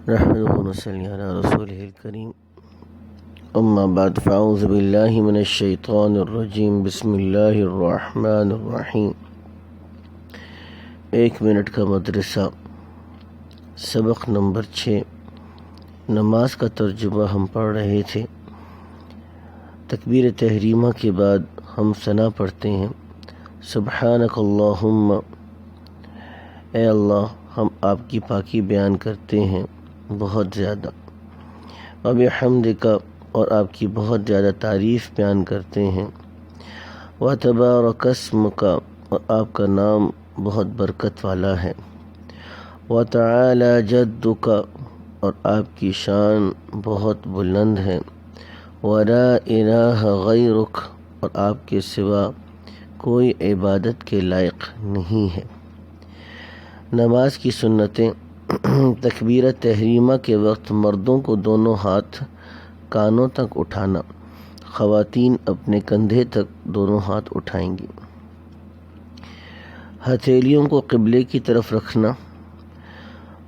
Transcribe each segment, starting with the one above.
نحمده ونصلي على رسوله الكريم اما بعد فاعوذ باللہ من الشیطان الرجیم بسم اللہ الرحمن الرحیم۔ 1 منٹ کا مدرسہ، سبق نمبر 6۔ نماز کا ترجمہ ہم پڑھ رہے تھے۔ تکبیر تحریمہ کے بعد ہم ثنا پڑھتے ہیں، سبحانک اللہم، اے اللہ ہم آپ کی پاکی بیان کرتے ہیں بہت زیادہ، وبحمدک، اور آپ کی بہت زیادہ تعریف بیان کرتے ہیں، وتبارک اسمک، اور آپ کا نام بہت برکت والا ہے، وتعالی جدک، اور آپ کی شان بہت بلند ہے، ولا الہ غیرک، اور آپ کے سوا کوئی عبادت کے لائق نہیں ہے۔ نماز کی سنتیں۔ تکبیر تحریمہ کے وقت مردوں کو دونوں ہاتھ کانوں تک اٹھانا، خواتین اپنے کندھے تک دونوں ہاتھ اٹھائیں گی۔ ہتھیلیوں کو قبلے کی طرف رکھنا،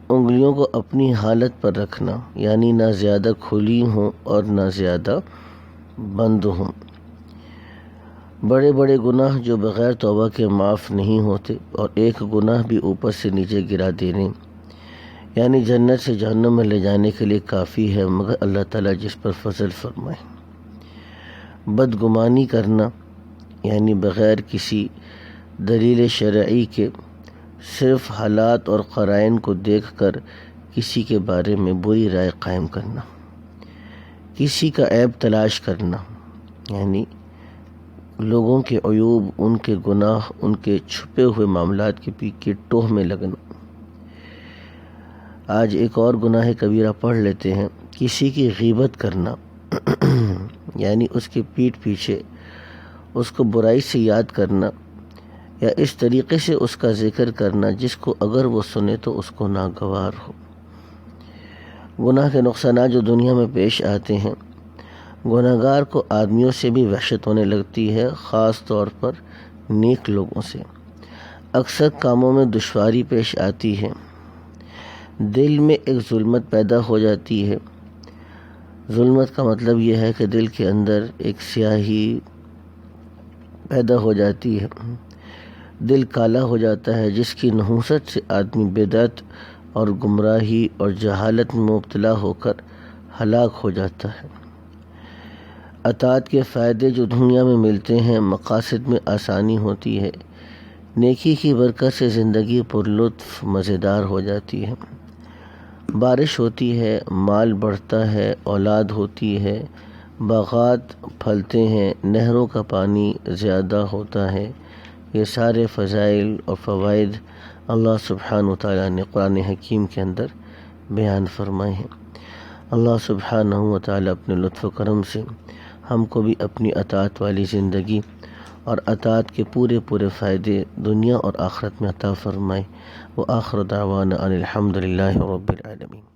انگلیوں کو اپنی حالت پر رکھنا، یعنی نہ زیادہ کھلی ہوں اور نہ زیادہ بند ہوں۔ بڑے بڑے گناہ جو بغیر توبہ کے معاف نہیں ہوتے، اور ایک گناہ بھی اوپر سے نیچے گرا دینے، یعنی جنت سے جہنم میں لے جانے کے لیے کافی ہے، مگر اللہ تعالیٰ جس پر فضل فرمائے۔ بدگمانی کرنا، یعنی بغیر کسی دلیل شرعی کے صرف حالات اور قرائن کو دیکھ کر کسی کے بارے میں بری رائے قائم کرنا۔ کسی کا عیب تلاش کرنا، یعنی لوگوں کے عیوب، ان کے گناہ، ان کے چھپے ہوئے معاملات کی ٹوہ میں لگنا۔ آج ایک اور گناہ کبیرہ پڑھ لیتے ہیں، کسی کی غیبت کرنا، یعنی اس کے پیٹھ پیچھے اس کو برائی سے یاد کرنا، یا اس طریقے سے اس کا ذکر کرنا جس کو اگر وہ سنے تو اس کو ناگوار ہو۔ گناہ کے نقصانات جو دنیا میں پیش آتے ہیں، گناہگار کو آدمیوں سے بھی وحشت ہونے لگتی ہے، خاص طور پر نیک لوگوں سے۔ اکثر کاموں میں دشواری پیش آتی ہے، دل میں ایک ظلمت پیدا ہو جاتی ہے۔ ظلمت کا مطلب یہ ہے کہ دل کے اندر ایک سیاہی پیدا ہو جاتی ہے، دل کالا ہو جاتا ہے، جس کی نحوست سے آدمی بدعت اور گمراہی اور جہالت میں مبتلا ہو کر ہلاک ہو جاتا ہے۔ اطاعت کے فائدے جو دنیا میں ملتے ہیں، مقاصد میں آسانی ہوتی ہے، نیکی کی برکت سے زندگی پر لطف مزیدار ہو جاتی ہے، بارش ہوتی ہے، مال بڑھتا ہے، اولاد ہوتی ہے، باغات پھلتے ہیں، نہروں کا پانی زیادہ ہوتا ہے۔ یہ سارے فضائل اور فوائد اللہ سبحانہ وتعالیٰ نے قرآن حکیم کے اندر بیان فرمائے ہیں۔ اللہ سبحانہ وتعالیٰ اپنے لطف و کرم سے ہم کو بھی اپنی اطاعت والی زندگی اور اطاعت کے پورے فائدے دنیا اور آخرت میں عطا فرمائے۔ وآخر دعوانا ان الحمد للہ رب العالمین۔